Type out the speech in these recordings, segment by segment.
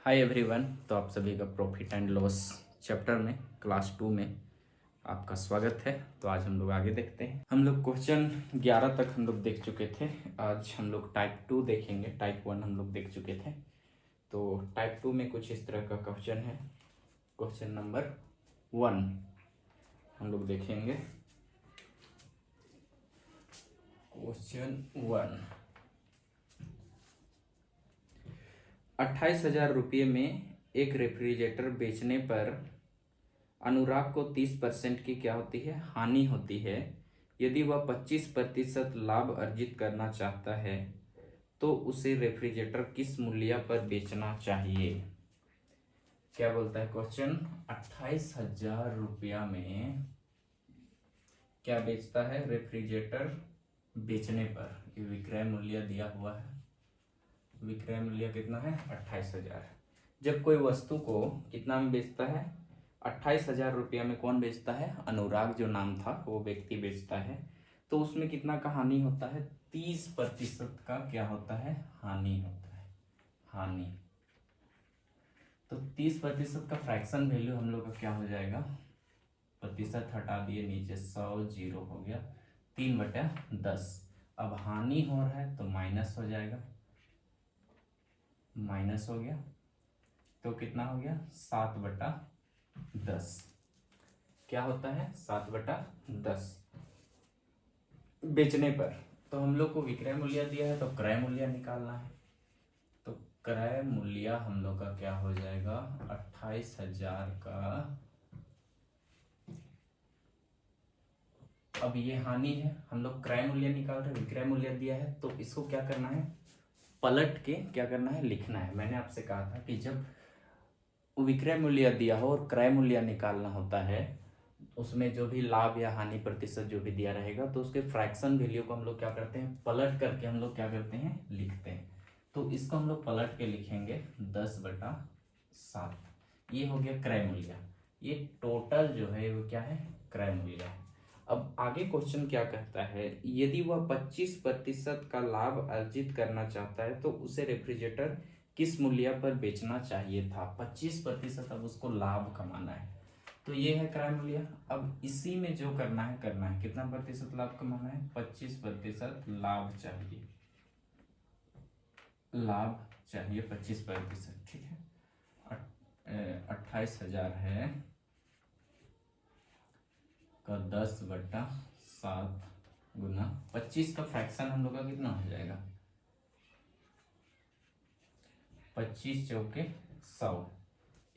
Hi everyone. तो आप सभी का प्रॉफिट एंड लॉस चैप्टर में क्लास 2 में आपका स्वागत है। तो आज हम लोग आगे देखते हैं। हम लोग क्वेश्चन 11 तक हम लोग देख चुके थे। आज हम लोग टाइप 2 देखेंगे। टाइप 1 हम लोग देख चुके थे। तो टाइप 2 में कुछ इस तरह का क्वेश्चन है। क्वेश्चन नंबर 1 हम लोग देखेंगे। क्वेश्चन 1, 28,000 रुपये में एक रेफ्रिजरेटर बेचने पर अनुराग को 30% की क्या होती है, हानि होती है। यदि वह 25% लाभ अर्जित करना चाहता है तो उसे रेफ्रिजरेटर किस मूल्य पर बेचना चाहिए। क्या बोलता है क्वेश्चन, 28,000 में क्या बेचता है, रेफ्रिजरेटर बेचने पर। ये विक्रय मूल्य दिया हुआ है। विक्रय मूल्य कितना है, 28,000। जब कोई वस्तु को कितना में बेचता है, 28,000 में कौन बेचता है, अनुराग जो नाम था वो व्यक्ति बेचता है। तो उसमें कितना का हानि होता है, 30% का क्या होता है, हानि होता है, हानि। तो 30% का फ्रैक्शन वैल्यू हम लोग का क्या हो जाएगा, प्रतिशत हटा दिए नीचे, 100 जीरो हो गया, 3/10। अब हानि हो रहा है तो माइनस हो जाएगा, माइनस हो गया तो कितना हो गया, 7/10। क्या होता है, 7/10 बेचने पर। तो हम लोग को विक्रय मूल्य दिया है तो क्रय मूल्य निकालना है। तो क्रय मूल्य हम लोग का क्या हो जाएगा, 28,000 का। अब ये हानि है, हम लोग क्रय मूल्य निकाल रहे, विक्रय मूल्य दिया है तो इसको क्या करना है, पलट के क्या करना है, लिखना है। मैंने आपसे कहा था कि जब विक्रय मूल्य दिया हो और क्रय मूल्य निकालना होता है, उसमें जो भी लाभ या हानि प्रतिशत जो भी दिया रहेगा तो उसके फ्रैक्शन वैल्यू को हम लोग क्या करते हैं, पलट करके हम लोग क्या करते हैं, लिखते हैं। तो इसको हम लोग पलट के लिखेंगे 10/7। ये हो गया क्रय मूल्य। ये टोटल जो है वो क्या है, क्रय मूल्य है। अब आगे क्वेश्चन क्या कहता है, यदि वह 25% का लाभ अर्जित करना चाहता है तो उसे रेफ्रिजरेटर किस मूल्य पर बेचना चाहिए था। 25% अब उसको लाभ कमाना है, तो ये है क्रय मूल्य। अब इसी में जो करना है कितना प्रतिशत लाभ कमाना है, 25% लाभ चाहिए, लाभ चाहिए 25%। ठीक है, 28,000 है का 10/7 गुना 25 का फ्रैक्शन हम लोग का कितना हो जाएगा, 25 चौके 100,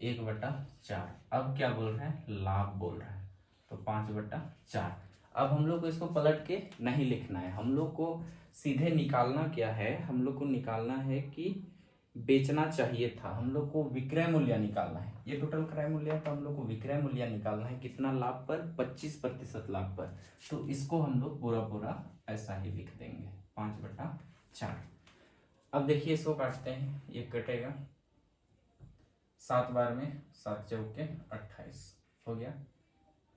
1/4। अब क्या बोल रहा है, लाभ बोल रहा है, तो 5/4। अब हम लोग को इसको पलट के नहीं लिखना है, हम लोग को सीधे निकालना क्या है, हम लोग को निकालना है कि बेचना चाहिए था। हम लोग को विक्रय मूल्य निकालना है। ये टोटल क्रय मूल्य है तो हम लोग को विक्रय मूल्य निकालना है, कितना लाभ पर, 25% लाभ पर। तो इसको हम लोग पूरा पूरा ऐसा ही लिख देंगे, 5/4। अब देखिए इसको काटते हैं, ये कटेगा 7 बार में, 7 चौके 28 हो गया,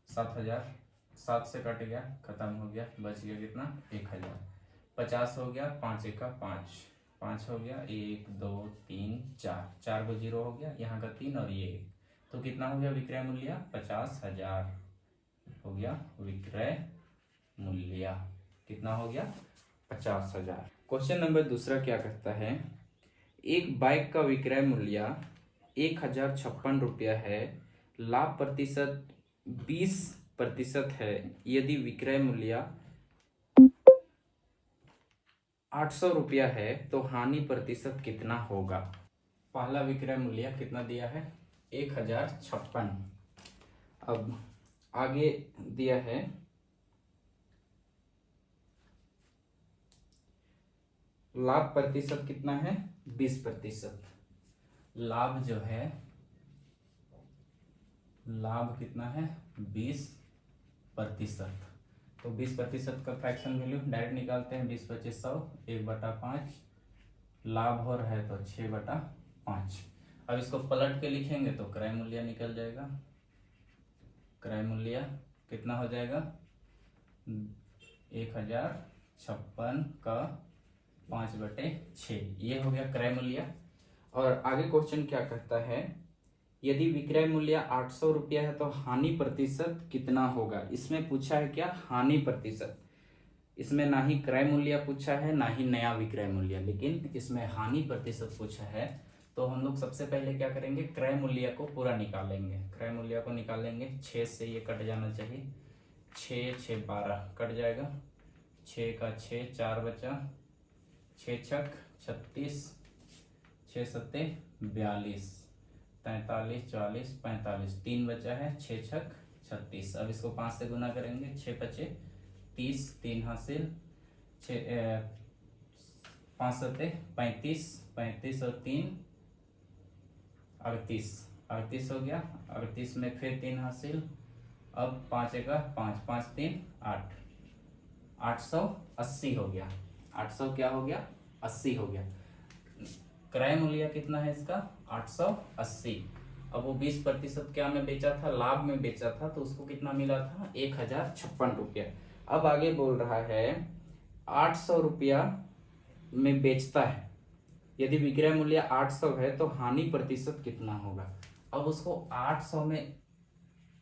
7,000। 7 से कट गया, खत्म हो गया, बच गया कितना, 1,000। 50 हो गया, 5 एका 5, 5 हो गया, 1 2 3 4, 4 को 0 हो गया, यहाँ का 3 और ये 1, तो कितना हो गया विक्रय मूल्य, 50,000 हो गया विक्रय मूल्य। कितना हो गया, 50,000। क्वेश्चन नंबर दूसरा क्या कहता है, एक बाइक का विक्रय मूल्य 1,056 रुपया है, लाभ प्रतिशत 20% है। यदि विक्रय मूल्य 800 रुपया है तो हानि प्रतिशत कितना होगा। पहला विक्रय मूल्य कितना दिया है, 1,056। अब आगे दिया है लाभ प्रतिशत कितना है, 20%। लाभ जो है, लाभ कितना है, 20%। तो 20% का फ्रैक्शन वैल्यू डायरेक्ट निकालते हैं, 20/25 100, 1/5 लाभ हो रहा है तो 6/5। अब इसको पलट के लिखेंगे तो क्रय मूल्य निकल जाएगा। क्रय मूल्य कितना हो जाएगा, 1,056 का 5/6, ये हो गया क्रय मूल्य। और आगे क्वेश्चन क्या कहता है, यदि विक्रय मूल्य 800 रुपया है तो हानि प्रतिशत कितना होगा। इसमें पूछा है क्या, हानि प्रतिशत। इसमें ना ही क्रय मूल्य पूछा है ना ही नया विक्रय मूल्य, लेकिन इसमें हानि प्रतिशत पूछा है। तो हम लोग सबसे पहले क्या करेंगे, क्रय मूल्य को पूरा निकालेंगे। क्रय मूल्य को निकालेंगे, 6 से ये कट जाना चाहिए, 6 6 12 कट जाएगा, 6 का 6 4 बचा, 6 छक 36, 6 सत्ते 42, 43 44 45, 3 बचा है, 6 छक 36। अब इसको 5 से गुना करेंगे, 6 पचे 30, 3 हासिल, 5 सत्ते 35, 35 और 3 38, 38 हो गया। 38 में फिर 3 हासिल, अब 5 का 5, 5 3 8, 880 हो गया। 800 क्या हो गया, 80 हो गया। क्रय मूल्य कितना है इसका, 880। अब वो 20% क्या में बेचा था, लाभ में बेचा था, तो उसको कितना मिला था, 1056 रुपया। अब आगे बोल रहा है 800 रुपया में बेचता है, यदि विक्रय मूल्य 800 है तो हानि प्रतिशत कितना होगा। अब उसको 800 में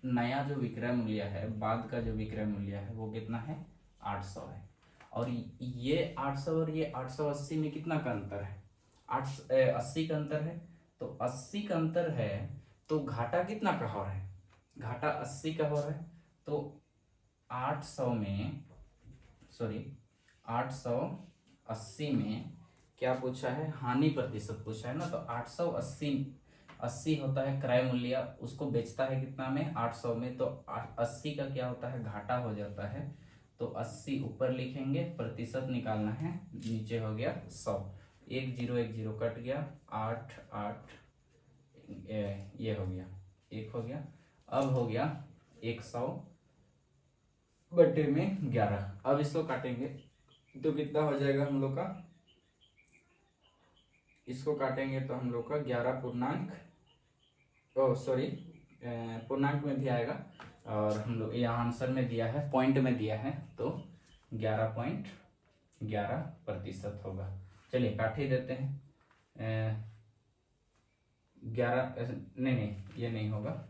नया जो विक्रय मूल्य है, बाद का जो विक्रय मूल्य है वो कितना है, 800 है। और ये 800 और ये 880 में कितना का अंतर है, 80 का अंतर है। तो 80 का अंतर है तो घाटा कितना का हो रहा है, घाटा 80 का हो रहा है। तो 800 में, सॉरी 880 में क्या पूछा है, हानि प्रतिशत पूछा है ना। तो 880 होता है क्रय मूल्य, उसको बेचता है कितना में, 800 में। तो 80 का क्या होता है, घाटा हो जाता है। तो 80 ऊपर लिखेंगे, प्रतिशत निकालना है, नीचे हो गया 100। 1 0 1 0 कट गया, 8 8 ये हो गया, 1 हो गया। अब हो गया 100 बटे में 11। अब इसको काटेंगे तो कितना हो जाएगा हम लोग का, इसको काटेंगे तो हम लोग का 11 पूर्णांक, पूर्णांक में भी आएगा, और हम लोग यहाँ आंसर में दिया है, पॉइंट में दिया है, तो 11.11% होगा। चलिए काट ही देते हैं। 11 नहीं ये नहीं होगा,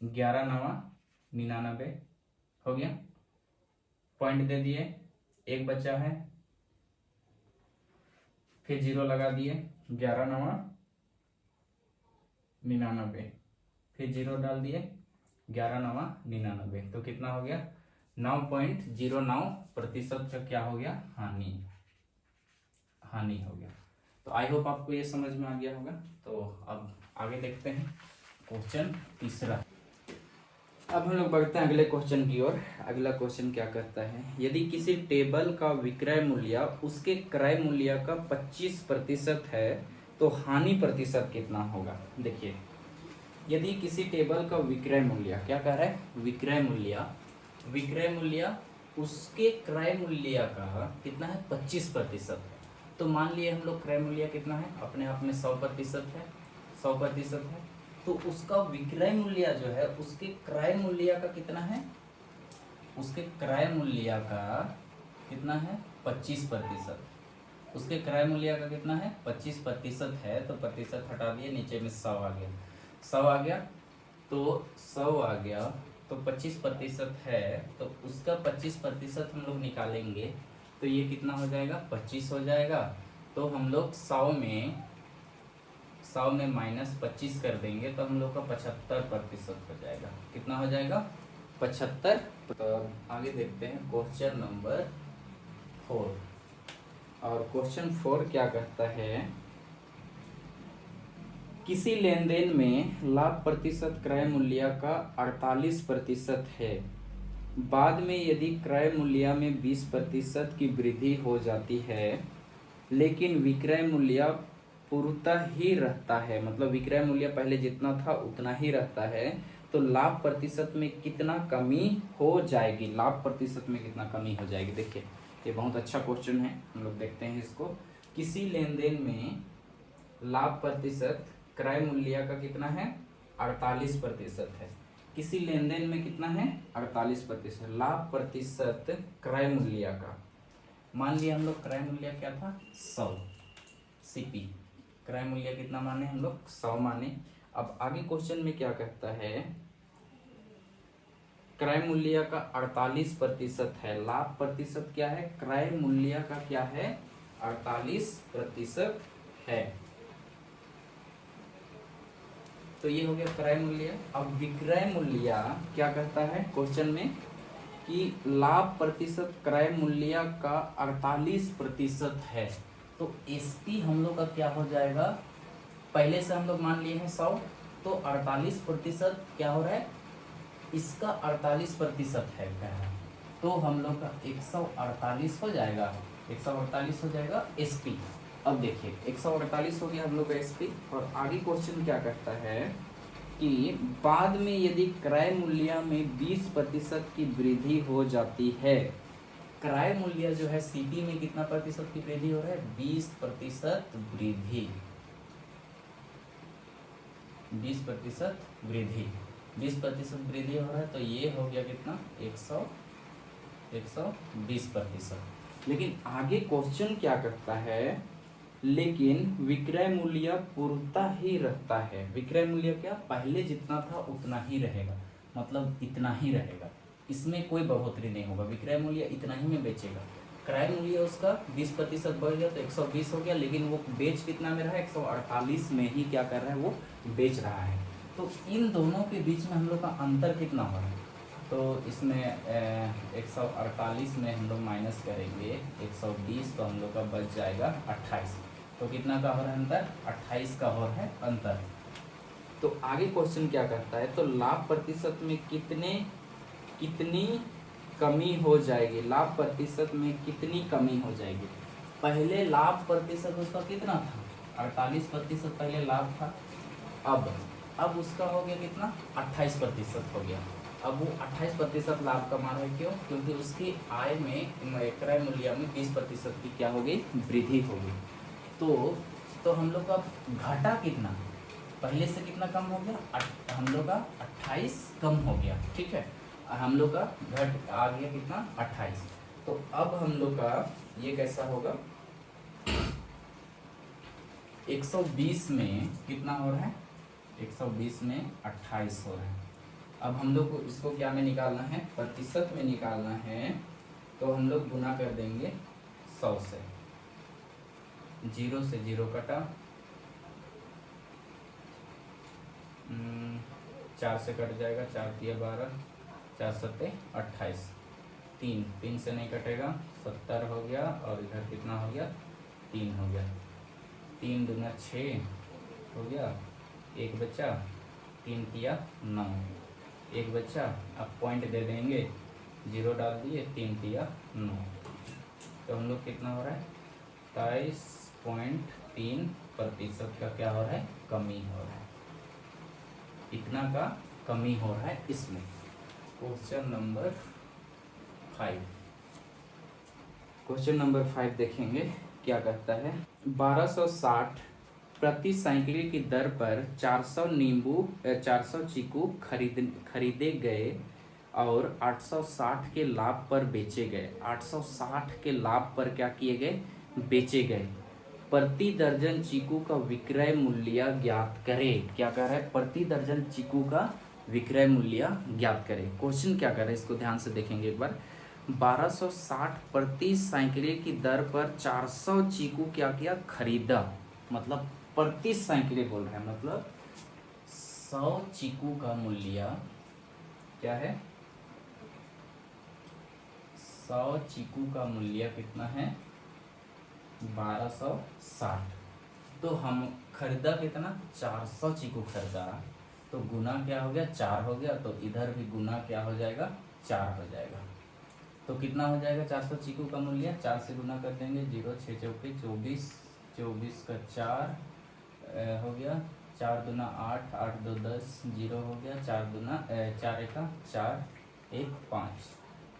11 9 99 हो गया। पॉइंट दे दिए, 1 बचा है, फिर 0 लगा दिए, 11 9 99, फिर 0 डाल दिए, 11 9 99। तो कितना हो गया, 9.09% का क्या हो गया, हानि हो गया। तो आई होप आपको ये समझ में आ गया होगा। तो अब आगे देखते हैं क्वेश्चन तीसरा। अब हम लोग बढ़ते हैं अगले क्वेश्चन की ओर। अगला क्वेश्चन क्या कहता है, यदि किसी टेबल का विक्रय मूल्य उसके क्रय मूल्य का 25% है तो हानि प्रतिशत कितना होगा। देखिए, यदि किसी टेबल का विक्रय मूल्य, क्या कह रहा है, विक्रय मूल्य उसके क्रय मूल्य का कितना है, 25% है। तो मान लिए हम लोग क्रय मूल्य कितना है, अपने आप में 100% है, 100% है। तो उसका विक्रय मूल्य जो है उसके क्रय मूल्य का कितना है, उसके क्रय मूल्य का कितना है, 25%। उसके क्रय मूल्य का कितना है, 25% है। तो प्रतिशत हटा दिए, नीचे में 100 आ गया, 100 आ गया। तो 100 आ गया तो 25% है, तो उसका 25% हम लोग निकालेंगे तो ये कितना हो जाएगा, 25 हो जाएगा। तो हम लोग 100 में -25 कर देंगे तो हम लोग का 75% हो जाएगा। कितना हो जाएगा, 75। तो आगे देखते हैं क्वेश्चन नंबर 4। और क्वेश्चन 4 क्या कहता है, किसी लेन देन में लाभ प्रतिशत क्रय मूल्य का 48% है, बाद में यदि क्रय मूल्य में 20% की वृद्धि हो जाती है लेकिन विक्रय मूल्य पूर्णतः ही रहता है, मतलब विक्रय मूल्य पहले जितना था उतना ही रहता है, तो लाभ प्रतिशत में कितना कमी हो जाएगी, लाभ प्रतिशत में कितना कमी हो जाएगी। देखिए ये बहुत अच्छा क्वेश्चन है, हम लोग देखते हैं इसको। किसी लेन देन में लाभ प्रतिशत क्रय मूल्य का कितना है, 48% है। किसी लेन देन में कितना है, 48%। लाभ प्रतिशत क्रय मूल्य का, मान लिया हम लोग क्रय मूल्य क्या था 100 सीपी, क्रय मूल्य कितना माने हम लोग 100 माने। अब आगे क्वेश्चन में क्या कहता है, क्रय मूल्य का 48% है, लाभ प्रतिशत क्या है, क्रय मूल्य का क्या है 48% है। तो ये हो गया क्रय मूल्य। अब विक्रय मूल्य क्या कहता है क्वेश्चन में कि लाभ प्रतिशत क्रय मूल्य का 48% है। तो एसपी हम लोग का क्या हो जाएगा, पहले से हम लोग मान लिए हैं 100, तो 48% क्या हो रहा है, इसका 48% है कह रहा है, तो हम लोग का 148 हो जाएगा, 148 हो जाएगा एसपी। अब देखिए 148 हो गया हम लोग का एसपी। और आगे क्वेश्चन क्या कहता है कि बाद में यदि क्रय मूल्य में 20% की वृद्धि हो जाती है, क्रय मूल्य जो है सीपी में कितना प्रतिशत की वृद्धि हो रहा है, 20% वृद्धि, 20% वृद्धि, 20% वृद्धि हो रहा है, तो ये हो गया कितना 120%। लेकिन आगे क्वेश्चन क्या करता है, लेकिन विक्रय मूल्य पूर्णतः ही रहता है, विक्रय मूल्य क्या पहले जितना था उतना ही रहेगा, मतलब इतना ही रहेगा, इसमें कोई बढ़ोतरी नहीं होगा, विक्रय मूल्य इतना ही में बेचेगा। क्रय मूल्य उसका 20% बढ़ गया तो 120 हो गया, लेकिन वो बेच कितना में रहा है 148 में ही क्या कर रहा है वो बेच रहा है। तो इन दोनों के बीच में हम लोग का अंतर कितना हो रहा है, तो इसमें 148 में हम लोग माइनस करेंगे 120, तो हम लोग का बच जाएगा 28, तो कितना का हो रहा है अंतर, 28 का हो रहा है अंतर। तो आगे क्वेश्चन क्या करता है, तो लाभ प्रतिशत में कितनी कमी हो जाएगी, लाभ प्रतिशत में कितनी कमी हो जाएगी। पहले लाभ प्रतिशत उसका कितना था 48% पहले लाभ था, अब उसका हो गया कितना 28% हो गया। अब वो 28% लाभ कमा रहा है, क्यों, क्योंकि उसकी आय में क्रय मूल्य में 20% की क्या हो गई वृद्धि हो गई। तो हम लोग का घाटा कितना, पहले से कितना कम हो गया, हम लोग का 28 कम हो गया, ठीक है, हम लोग का घट आ गया कितना 28। तो अब हम लोग का ये कैसा होगा, 120 में कितना हो रहा है, 120 में 28 हो रहा है। अब हम लोग को इसको क्या में निकालना है, प्रतिशत में निकालना है, तो हम लोग गुना कर देंगे 100 से, 0 से 0 कटा, 4 से कट जाएगा, 4 तिया 12, 4 सत्ते 28, 3 से नहीं कटेगा, 70 हो गया, और इधर कितना हो गया 3 हो गया, 3 दूना 6 हो गया, एक बचा, 3 तिया 9, एक बचा, अब पॉइंट दे देंगे, 0 डाल दिए, 3 तिया 9, तो हम लोग कितना हो रहा है 27.3% का क्या हो रहा है कमी हो रहा है, इतना का कमी हो रहा है इसमें। क्वेश्चन नंबर 5, क्वेश्चन नंबर 5 देखेंगे क्या कहता है, 1260 प्रति साइकिल की दर पर 400 चीकू खरीदे गए और 860 के लाभ पर बेचे गए, 860 के लाभ पर क्या किए गए बेचे गए, प्रति दर्जन चीकू का विक्रय मूल्य ज्ञात करें। क्या कह रहा है, प्रति दर्जन चीकू का विक्रय मूल्य ज्ञात करें। क्वेश्चन क्या कर रहा है इसको ध्यान से देखेंगे एक बार, 1260 प्रति साइकिल की दर पर 400 चीकू क्या किया खरीदा, मतलब प्रति साइकिल बोल रहे हैं, मतलब 100 चीकू का मूल्य क्या है, 100 चीकू का मूल्य कितना है 1260, तो हम खरीदा कितना 400 चीकू खरीदा, तो गुना क्या हो गया 4 हो गया, तो इधर भी गुना क्या हो जाएगा 4 हो जाएगा, तो कितना हो जाएगा 400 चीकू का मूल्य, 4 से गुना कर देंगे, 0 6 चौके 24, 24 का 4 हो गया, 4 दूना 8, 8 2 10, 0 हो गया, 4 दूना 4 एका 4, 1 5,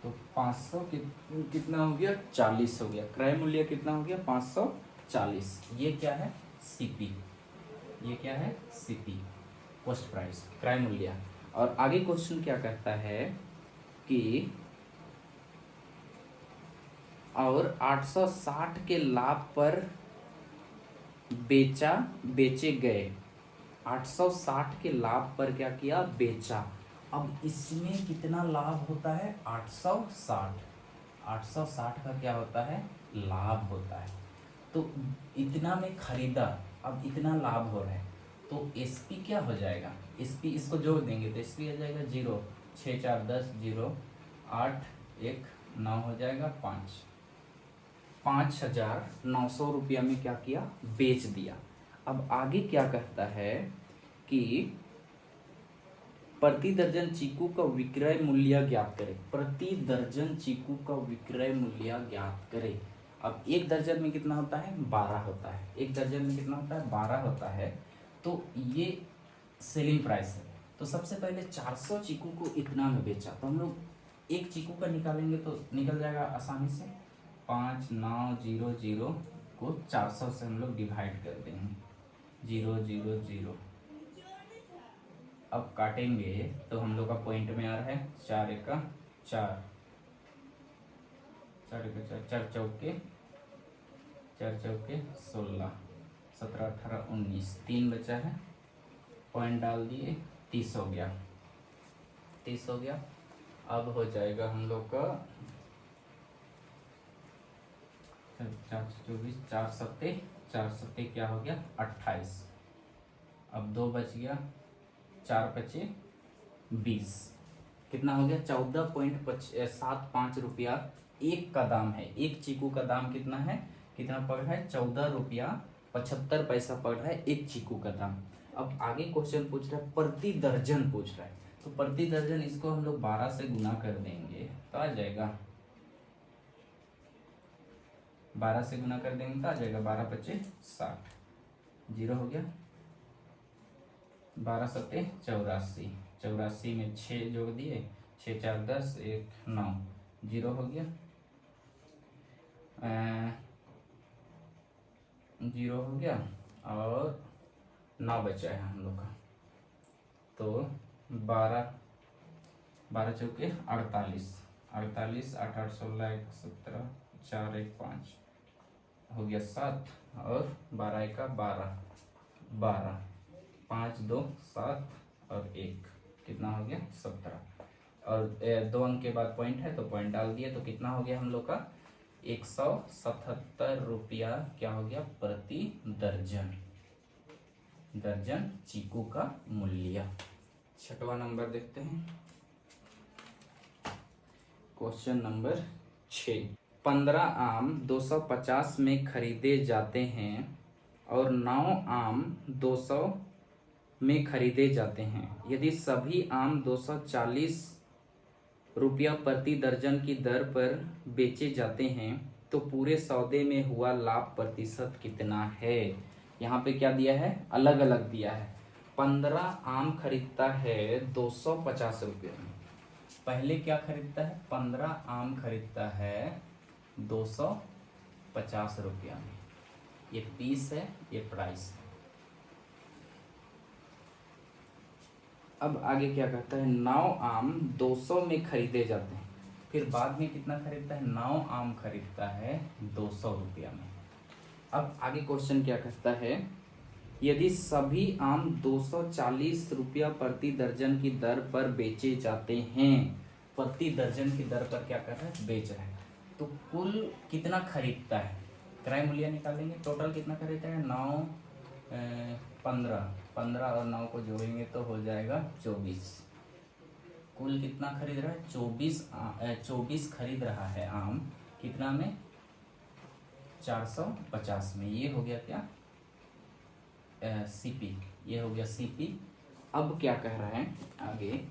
तो 500 कितना हो गया 40 हो गया, क्रय मूल्य कितना हो गया 540। ये क्या है सीपी, ये क्या है सीपी कॉस्ट प्राइस क्रय मूल्य। और आगे क्वेश्चन क्या कहता है कि और 860 के लाभ पर बेचे गए। 860 के लाभ पर क्या किया, बेचा। अब इसमें कितना लाभ होता है, 860। 860 का क्या होता है, लाभ होता है। तो इतना में खरीदा, अब इतना लाभ हो रहा है, तो एसपी क्या हो जाएगा, एसपी इसको जोड़ देंगे तो एसपी आ जाएगा 0, 6 4 10, 0 8 1 9 हो जाएगा 5। 5,900 रुपया में क्या किया, बेच दिया। अब आगे क्या कहता है कि प्रति दर्जन चीकू का विक्रय मूल्य ज्ञात करें। प्रति दर्जन चीकू का विक्रय मूल्य ज्ञात करें। अब एक दर्जन में कितना होता है, 12 होता है। एक दर्जन में कितना होता है, 12 होता है। तो ये सेलिंग प्राइस है। तो सबसे पहले 400 चीकू को इतना में बेचा, तो हम लोग एक चीकू का निकालेंगे तो निकल जाएगा आसानी से। 5900 को 400 से हम लोग डिवाइड कर देंगे, 0 0 0। अब काटेंगे तो हम लोग का पॉइंट में आ रहा है 4 1 4, 4 1 4, 4 चौके 16, 17 18 19, 3 बचा है, पॉइंट डाल दिए, 30 हो गया, 30 हो गया। अब हो जाएगा हम लोग का 424, 4 सत्ते 4 सत्ते क्या हो गया, 28। अब 2 बच गया, 4 बचे 20, कितना हो गया, 14.75 रुपया एक का दाम है। एक चीकू का दाम कितना है, कितना पड़ रहा है, 14 रुपया 75 पैसा पड़ रहा है एक चीकू का दाम। अब आगे क्वेश्चन पूछ रहा है प्रति दर्जन पूछ रहा है, तो प्रति दर्जन इसको हम लोग 12 से गुना कर देंगे तो आ जाएगा, 12 से गुना कर देंगे तो आ जाएगा 12 25 60, 0 हो गया, 12 सत्ते 84, 84 में 6 जोड़ दिए, 6 4 10 1 9, 0 हो गया, 0 हो गया और 9 बचा है हम लोग का। तो 12 12 चौके 48, 48 8 8 16 1 17 4 1 5 हो गया 7 और 12 1 12, 12 5 2 7 और 1 कितना हो गया 17। और 2 अंक के बाद पॉइंट है तो पॉइंट डाल दिए, तो कितना हो गया हम लोग का 177 रुपया क्या हो गया प्रति दर्जन, दर्जन चीकू का मूल्य। छठवां नंबर देखते हैं, क्वेश्चन नंबर 6। 15 आम 250 में खरीदे जाते हैं और 9 आम 200 में खरीदे जाते हैं। यदि सभी आम 240 रुपया प्रति दर्जन की दर पर बेचे जाते हैं तो पूरे सौदे में हुआ लाभ प्रतिशत कितना है। यहाँ पे क्या दिया है, अलग अलग दिया है। 15 आम खरीदता है 250 रुपये में। पहले क्या खरीदता है, 15 आम खरीदता है 250 रुपया में। ये पीस है, ये प्राइस है। अब आगे क्या कहता है, 9 आम 200 में खरीदे जाते हैं। फिर बाद में कितना खरीदता है, 9 आम खरीदता है 200 रुपया में। अब आगे क्वेश्चन क्या कहता है, यदि सभी आम 240 रुपया प्रति दर्जन की दर पर बेचे जाते हैं, प्रति दर्जन की दर पर क्या कर रहा है, बेच रहा है, तो कुल कितना खरीदता है, क्रय मूल्य निकालेंगे। टोटल कितना खरीदता है, 9 15 और 9 को जोड़ेंगे तो हो जाएगा 24। कुल कितना खरीद रहा है, 24 खरीद रहा है आम, कितना में, 450 में। ये हो गया क्या, सीपी, ये हो गया सीपी। अब क्या कह रहा है आगे,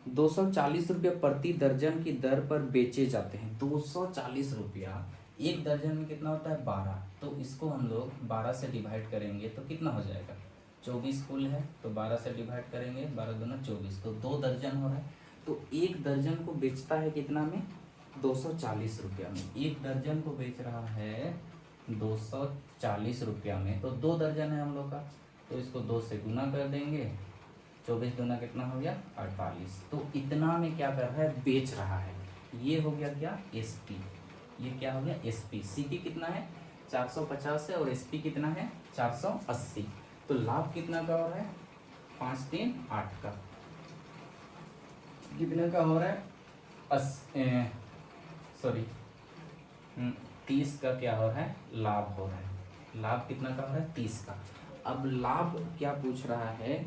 240 रुपया प्रति दर्जन की दर पर बेचे जाते हैं। 240 रुपया, एक दर्जन में कितना होता है, 12, तो इसको हम लोग 12 से डिवाइड करेंगे तो कितना हो जाएगा, 24 कुल है तो 12 से डिवाइड करेंगे, 12 दूना 24, तो 2 दर्जन हो रहा है। तो एक दर्जन को बेचता है कितना में, 240 रुपया में। एक दर्जन को बेच रहा है 240 रुपया में, तो 2 दर्जन है हम लोग का, तो इसको 2 से गुना कर देंगे, 24 दूना कितना हो गया, 48। तो इतना में क्या कर रहा है, बेच रहा है। ये हो गया क्या, SP, ये क्या हो गया SP। CP कितना है 450 है और SP कितना है 480। तो लाभ कितना का हो रहा है 5 3 8 का, कितने का हो रहा है सॉरी 30 का क्या हो रहा है लाभ हो रहा है। लाभ कितना का हो रहा है 30 का। अब लाभ क्या पूछ रहा है,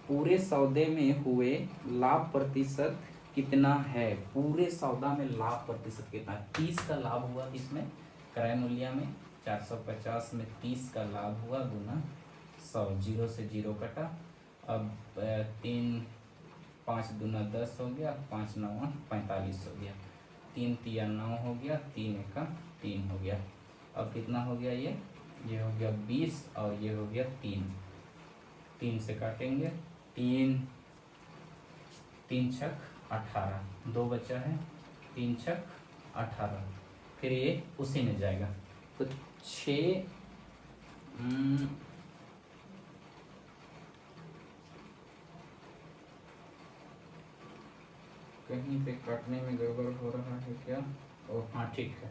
पूरे सौदे में हुए लाभ प्रतिशत कितना है, पूरे सौदा में लाभ प्रतिशत कितना है। 30 का लाभ हुआ किसमें, क्रय मूल्य में, 450 में 30 का लाभ हुआ गुना 100, 0 से 0 कटा। अब 3 5 दूना 10 हो गया, 5 9 45 हो गया, 3 तिया 9 हो गया, 3 एका 3 हो गया। अब कितना हो गया ये हो गया 20 और ये हो गया 3 से काटेंगे, 3 3 छक 18, 2 बचा है, 3 छक 18, फिर ये उसी में जाएगा। तो 6 कहीं पे काटने में गड़बड़ हो रहा है क्या, ओ हाँ ठीक है।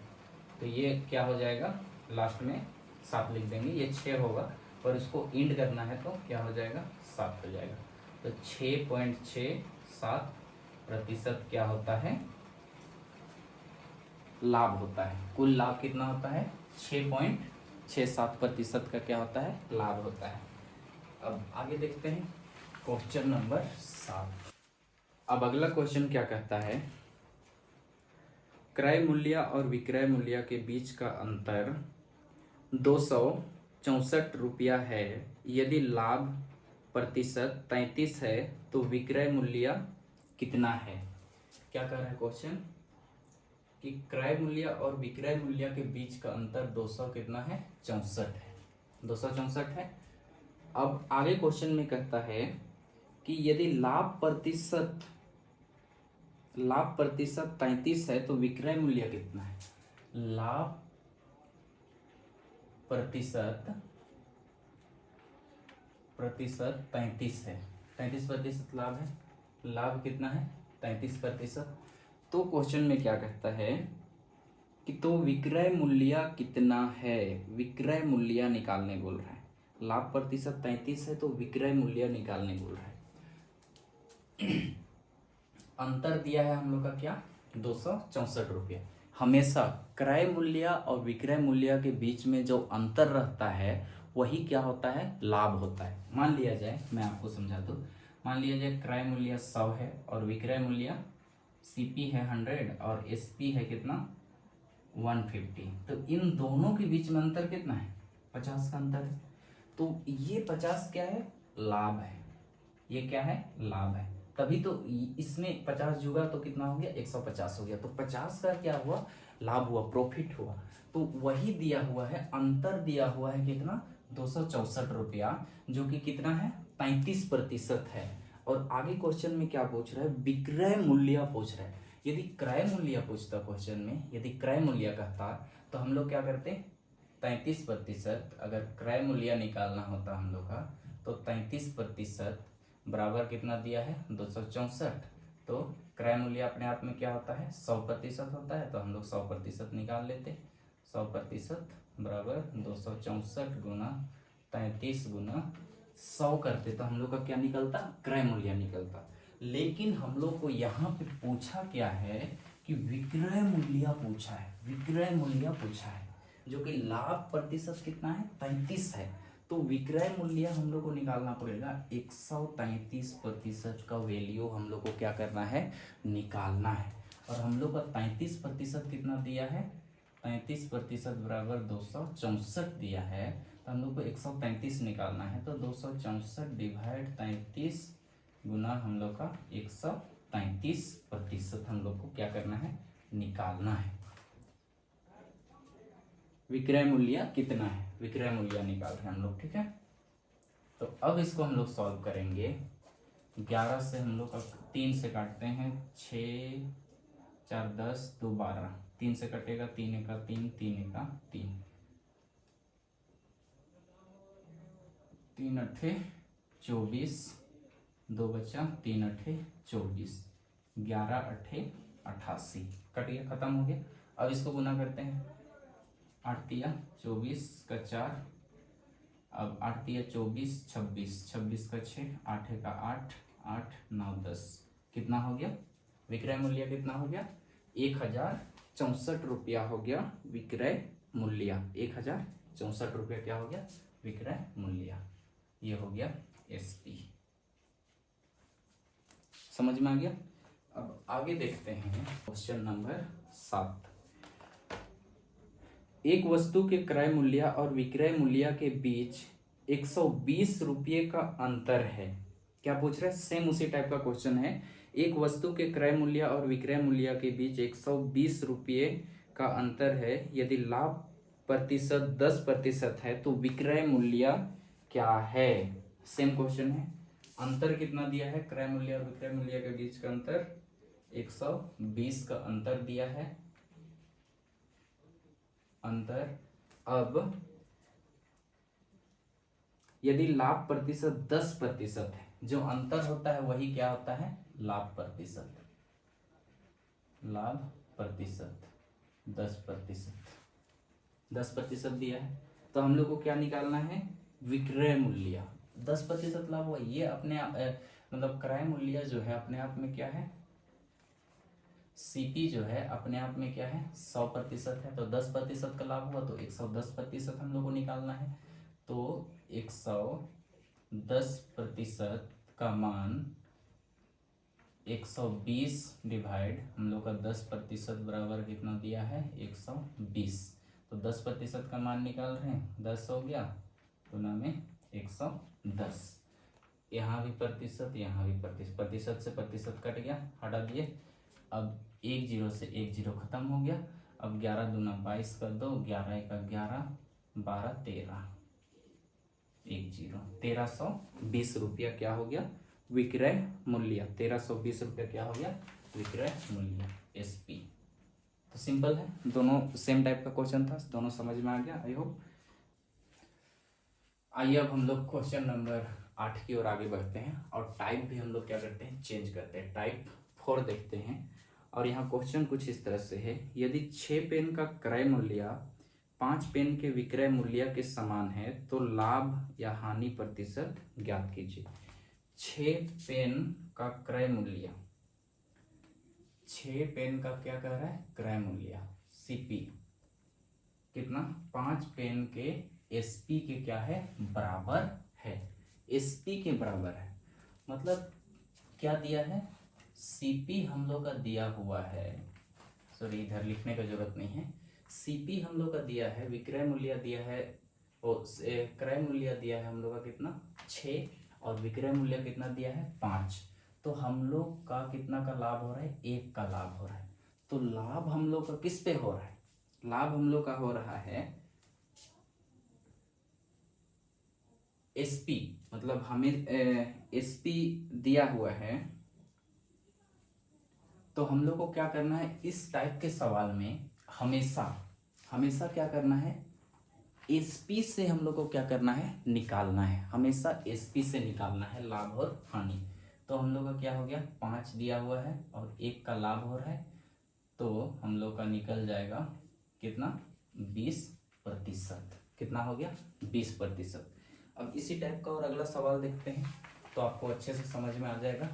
तो ये क्या हो जाएगा, लास्ट में 7 लिख देंगे, ये 6 होगा और इसको इंड करना है तो क्या हो जाएगा 7 हो जाएगा। तो 6.67% क्या होता है लाभ होता है। कुल लाभ कितना होता है 6.67% का क्या होता है लाभ होता है। अब आगे देखते हैं क्वेश्चन नंबर 7। अब अगला क्वेश्चन क्या कहता है, क्रय मूल्य और विक्रय मूल्य के बीच का अंतर 264 रुपया है। यदि लाभ प्रतिशत 33 है तो विक्रय मूल्य कितना है। क्या कह रहा है क्वेश्चन कि क्रय मूल्य और विक्रय मूल्य के बीच का अंतर 200 कितना है 64 है, 264 है। अब आगे क्वेश्चन में कहता है कि यदि लाभ प्रतिशत 33 है तो विक्रय मूल्य कितना है। लाभ प्रतिशत 33 है, 33% लाभ है, लाभ कितना है 33%। तो क्वेश्चन में क्या कहता है कि तो विक्रय मूल्य कितना है, विक्रय मूल्य निकालने बोल रहा है। लाभ प्रतिशत 33 है तो विक्रय मूल्य निकालने बोल रहा है। अंतर दिया है हम लोग का क्या 264 रुपया। हमेशा क्रय मूल्य और विक्रय मूल्य के बीच में जो अंतर रहता है वही क्या होता है लाभ होता है। मान लिया जाए, मैं आपको समझा दूं, मान लिया जाए क्रय मूल्य 100 है और विक्रय मूल्य CP है 100 और SP है कितना 150। तो इन दोनों के बीच में अंतर कितना है 50 का अंतर है। तो ये 50 क्या है लाभ है, ये क्या है लाभ है। तभी तो इसमें 50 जुड़ा तो कितना हो गया 150 हो गया। तो 50 का क्या हुआ लाभ हुआ, प्रॉफिट हुआ। तो वही दिया हुआ है, अंतर दिया हुआ है कितना 264 रुपया, जो कि कितना है 33% है। और आगे क्वेश्चन में क्या पूछ रहा है विक्रय मूल्य पूछ रहा है। यदि क्रय मूल्य पूछता क्वेश्चन में, यदि क्रय मूल्य कहता तो हम लोग क्या करते 33%। अगर क्रय मूल्य निकालना होता हम लोग का तो 33% बराबर कितना दिया है 264। तो क्रय मूल्य अपने आप में क्या होता है 100% होता है। तो हम लोग 100% निकाल लेते, 100% बराबर 264 गुना 33 गुना 100 करते तो हम लोग का क्या निकलता क्रय मूल्य निकलता। लेकिन हम लोग को यहाँ पे पूछा क्या है कि विक्रय मूल्य पूछा है, विक्रय मूल्य पूछा है, जो कि लाभ प्रतिशत कितना है 33 है। तो विक्रय मूल्य हम लोग को निकालना पड़ेगा 133% का वैल्यू हम लोग को क्या करना है निकालना है। और हम लोग का 33% कितना दिया है 33% बराबर 264 दिया है। तो हम लोग को 133 निकालना है। तो 264 डिवाइड 33 गुना हम लोग का 133% हम लोग को क्या करना है निकालना है। विक्रय मूल्य कितना है, विक्रय मूल्य निकाल रहे हैं हम लोग, ठीक है। तो अब इसको हम लोग सॉल्व करेंगे। 11 से हम लोग 3 से काटते हैं, 6 4 10 2 12, 3 से कटेगा 3 एका 3, 3 एका 3, 3 अट्ठे 24, 2 बचा 3 अट्ठे 24, 11 अट्ठे 88, कट गया, खत्म हो गया। अब इसको गुना करते हैं, 8 तिया 24 का 4, अब 8 तिया 24, 26, 26 का 6, 8 का 8, 8 9 10, कितना हो गया विक्रय मूल्य, कितना हो गया 1064 रुपया हो गया विक्रय मूल्य। 1064 रुपया क्या हो गया विक्रय मूल्य। ये हो गया एसपी। समझ में आ गया। अब आगे देखते हैं क्वेश्चन नंबर 7। एक वस्तु के क्रय मूल्य और विक्रय मूल्य के बीच 120 रुपये का अंतर है। क्या पूछ रहे हैं, सेम उसी टाइप का क्वेश्चन है। एक वस्तु के क्रय मूल्य और विक्रय मूल्य के बीच 120 रुपये का अंतर है। यदि लाभ प्रतिशत 10% है तो विक्रय मूल्य क्या है। सेम क्वेश्चन है। अंतर कितना दिया है, क्रय मूल्य और विक्रय मूल्य के बीच का अंतर 120 का अंतर दिया है। अंतर, अब यदि लाभ प्रतिशत 10% है, जो अंतर होता है वही क्या होता है लाभ प्रतिशत। लाभ प्रतिशत 10% दिया है, तो हम लोग को क्या निकालना है विक्रय मूल्य। 10% लाभ हुआ, ये अपने आप मतलब क्रय मूल्य जो है अपने आप में क्या है, सीपी जो है अपने आप में क्या है 100% है, तो 10% का लाभ हुआ तो 110% हम लोग को निकालना है। तो 110% का मान 120 डिवाइड हम लोग का 10% बराबर कितना दिया है 120, तो 10% का मान निकाल रहे हैं, 10 हो गया गुना में 110। यहाँ भी प्रतिशत, यहाँ भी प्रतिशत, प्रतिशत से प्रतिशत कट गया, हटा दिए। अब 1 0 से 1 0 खत्म हो गया। अब 11 दूना 22 कर दो, 11 1 11, 12 13, 1 0, 1320 रुपया क्या हो गया विक्रय मूल्य। 1320 रुपया क्या हो गया विक्रय मूल्य एसपी। तो सिंपल है, दोनों सेम टाइप का क्वेश्चन था, दोनों समझ में आ गया आई होप। आइए अब हम लोग क्वेश्चन नंबर 8 की ओर आगे बढ़ते हैं, और टाइप भी हम लोग क्या करते हैं चेंज करते हैं। टाइप 4 देखते हैं, और यहाँ क्वेश्चन कुछ इस तरह से है। यदि 6 पेन का क्रय मूल्य 5 पेन के विक्रय मूल्य के समान है तो लाभ या हानि प्रतिशत ज्ञात कीजिए। 6 पेन का क्रय मूल्य, 6 पेन का क्या कह रहा है क्रय मूल्य सीपी कितना, 5 पेन के एसपी के क्या है बराबर है, एसपी के बराबर है। मतलब क्या दिया है सीपी हम लोग का दिया हुआ है, सॉरी इधर लिखने का जरूरत नहीं है। सीपी हम लोग का दिया है, विक्रय मूल्य दिया है, क्रय मूल्य दिया है हम लोग का कितना 6, और विक्रय मूल्य कितना दिया है 5। तो हम लोग का कितना का लाभ हो रहा है 1 का लाभ हो रहा है। तो लाभ हम लोग का किस पे हो रहा है, लाभ हम लोग का हो रहा है एसपी, मतलब हमें एसपी दिया हुआ है। तो हम लोग को क्या करना है इस टाइप के सवाल में हमेशा हमेशा क्या करना है एसपी से हम लोग को क्या करना है निकालना है, हमेशा एसपी से निकालना है लाभ और हानि। तो हम लोग का क्या हो गया 5 दिया हुआ है और 1 का लाभ हो रहा है, तो हम लोग का निकल जाएगा कितना 20%। कितना हो गया 20%। अब इसी टाइप का और अगला सवाल देखते हैं तो आपको अच्छे से समझ में आ जाएगा।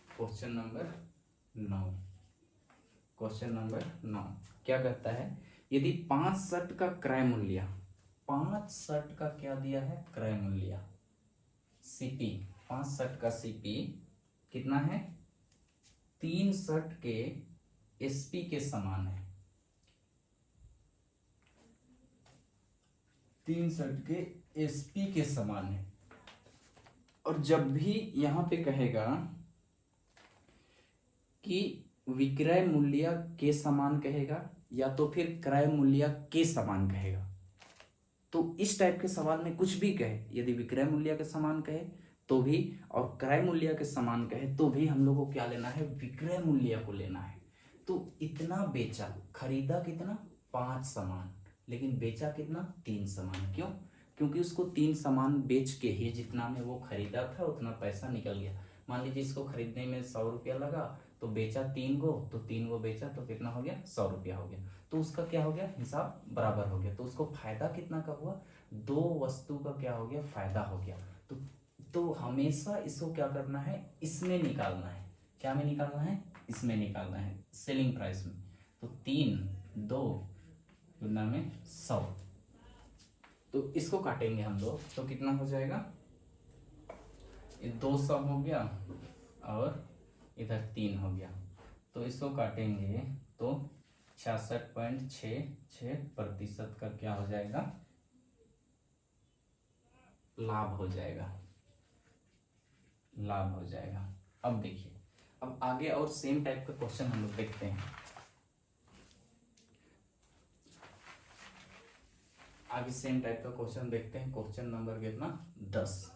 क्वेश्चन नंबर 9, क्वेश्चन नंबर 9 क्या कहता है, यदि 5 शर्ट का क्रय मूल्य, 5 शर्ट का क्या दिया है क्रय मूल्य सीपी, 5 शर्ट का सीपी कितना है 3 शर्ट के एसपी के समान है, 3 शर्ट के एसपी के समान है। और जब भी यहां पे कहेगा कि विक्रय मूल्य के समान कहेगा या तो फिर क्रय मूल्य के समान कहेगा, तो इस टाइप के सवाल में कुछ भी कहे, यदि विक्रय मूल्य के समान कहे तो भी और क्रय मूल्य के समान कहे तो भी हम लोग को क्या लेना है विक्रय मूल्य को लेना है। तो इतना बेचा, खरीदा कितना 5 सामान, लेकिन बेचा कितना 3 सामान। क्यों, क्योंकि उसको 3 सामान बेच के ही जितना में वो खरीदा था उतना पैसा निकल गया। मान लीजिए इसको खरीदने में 100 रुपया लगा तो बेचा 3 गो, तो 3 गो बेचा तो कितना हो गया, 100 रुपया हो गया। तो उसका क्या हो गया, हिसाब बराबर हो गया। तो उसको फायदा कितना का हुआ, 2 वस्तु का क्या हो गया, फायदा हो गया। तो हमेशा इसको क्या करना है, इसमें निकालना है। क्या में निकालना है, इसमें निकालना है, सेलिंग प्राइस में। तो 3 2 गुना में 100, तो इसको काटेंगे हम लोग तो कितना हो जाएगा, ये 200 हो गया और इधर 3 हो गया। तो इसको काटेंगे तो 66.66% का क्या हो जाएगा, लाभ हो जाएगा, लाभ हो जाएगा। अब देखिए, अब आगे और सेम टाइप का क्वेश्चन हम लोग देखते हैं। आगे सेम टाइप का क्वेश्चन देखते हैं, क्वेश्चन नंबर कितना, 10।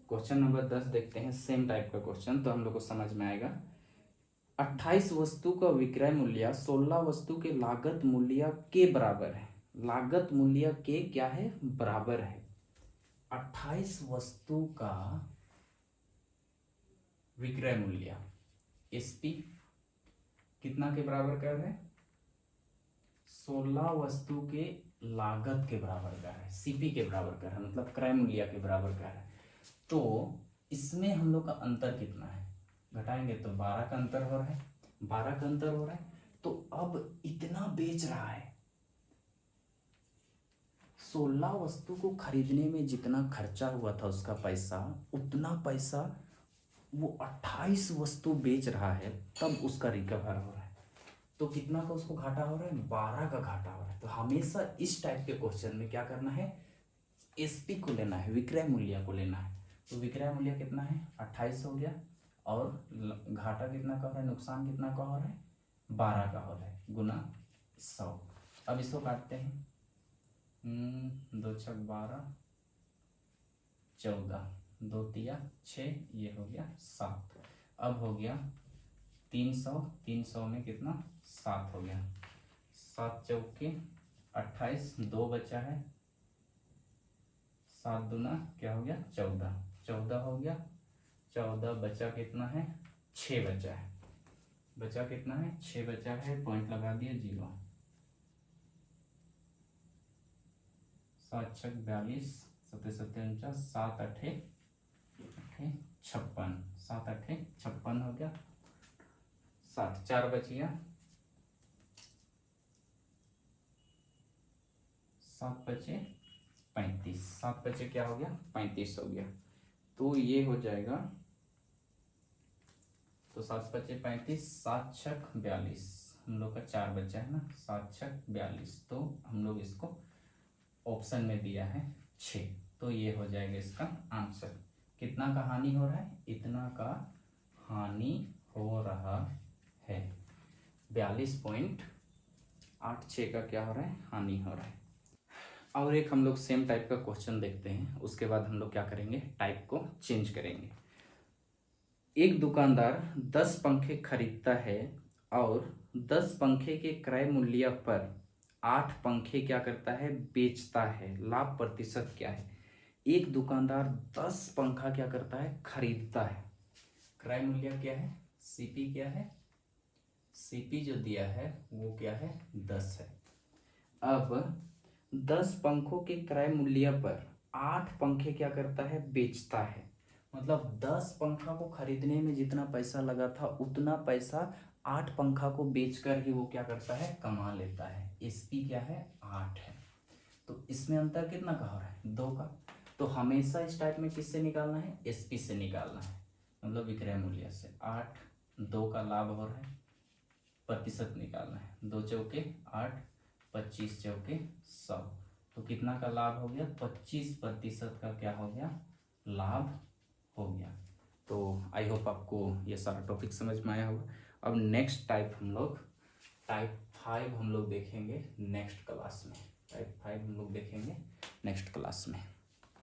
क्वेश्चन नंबर 10 देखते हैं, सेम टाइप का क्वेश्चन, तो हम लोग को समझ में आएगा। 28 वस्तु का विक्रय मूल्य 16 वस्तु के लागत मूल्य के बराबर है। लागत मूल्य के क्या है, बराबर है। 28 वस्तु का विक्रय मूल्य एसपी कितना के बराबर कर है, 16 वस्तु के लागत के बराबर का है, सीपी के बराबर का है, मतलब क्रय मूल्य के बराबर का है। तो इसमें हम लोग का अंतर कितना है, घटाएंगे तो 12 का अंतर हो रहा है, 12 का अंतर हो रहा है। तो अब इतना बेच रहा है, 16 वस्तु को खरीदने में जितना खर्चा हुआ था उसका पैसा, उतना पैसा वो 28 वस्तु बेच रहा है, तब उसका रिकवर हो रहा है। तो कितना का उसको घाटा हो रहा है, 12 का घाटा हो रहा है। तो हमेशा इस टाइप के क्वेश्चन में क्या करना है, एसपी को लेना है, विक्रय मूल्य को लेना है। तो विक्रय मूल्य कितना है, 28 हो गया, और घाटा कितना का हो रहा है, नुकसान कितना का हो रहा है, 12 का हो रहा है, गुना 100। अब इसको काटते हैं, 2 छक 12, 14, 2 तिया 6, ये हो गया 7। अब हो गया 300, 300 में कितना, 7 हो गया, 7 चौके 28, 2 बचा है, 7 दूना क्या हो गया, 14, 14 हो गया, 14 बचा कितना है, 6 बचा है, बचा कितना है, 6 बचा है, पॉइंट लगा दिया 0। 7 छक 42, 7 7 49, 7 8 56, 7 8 56 हो गया, 7 4 बच गया, 7 बचे 35, 7 बचे क्या हो गया, 35 हो गया। तो ये हो जाएगा, तो 7 बचे 35, 7 छक 42, हम लोग का 4 बचा है ना, 7 छक 42, तो हम लोग इसको ऑप्शन में दिया है 6, तो ये हो जाएगा इसका आंसर। कितना का हानि हो रहा है, इतना का हानि हो रहा है, 42.86 का क्या हो रहा है, हानि हो रहा है। और एक हम लोग सेम टाइप का क्वेश्चन देखते हैं, उसके बाद हम लोग क्या करेंगे, टाइप को चेंज करेंगे। एक दुकानदार 10 पंखे खरीदता है और 10 पंखे के क्रय मूल्य पर 8 पंखे क्या करता है, बेचता है। लाभ प्रतिशत क्या है। एक दुकानदार 10 पंखा क्या करता है, खरीदता है। क्रय मूल्य क्या है, सीपी क्या है, सीपी जो दिया है वो क्या है, 10 है। अब 10 पंखों के क्रय मूल्य पर 8 पंखे क्या करता है, बेचता है। मतलब 10 पंखा को खरीदने में जितना पैसा लगा था उतना पैसा 8 पंखा को बेचकर ही वो क्या करता है, कमा लेता है। एसपी क्या है, 8 है। तो इसमें अंतर कितना का हो रहा है, 2 का। तो हमेशा इस टाइप में किससे निकालना है, एसपी से निकालना है, मतलब विक्रय मूल्य से। 8, 2 का लाभ हो रहा है, प्रतिशत निकालना है। 2 चौके 8, 25 चौके 100, तो कितना का लाभ हो गया, 25% का क्या हो गया, लाभ हो गया। तो आई होप आपको ये सारा टॉपिक समझ में आया होगा। अब नेक्स्ट टाइप हम लोग टाइप 5 हम लोग देखेंगे नेक्स्ट क्लास में। टाइप 5 हम लोग देखेंगे नेक्स्ट क्लास में।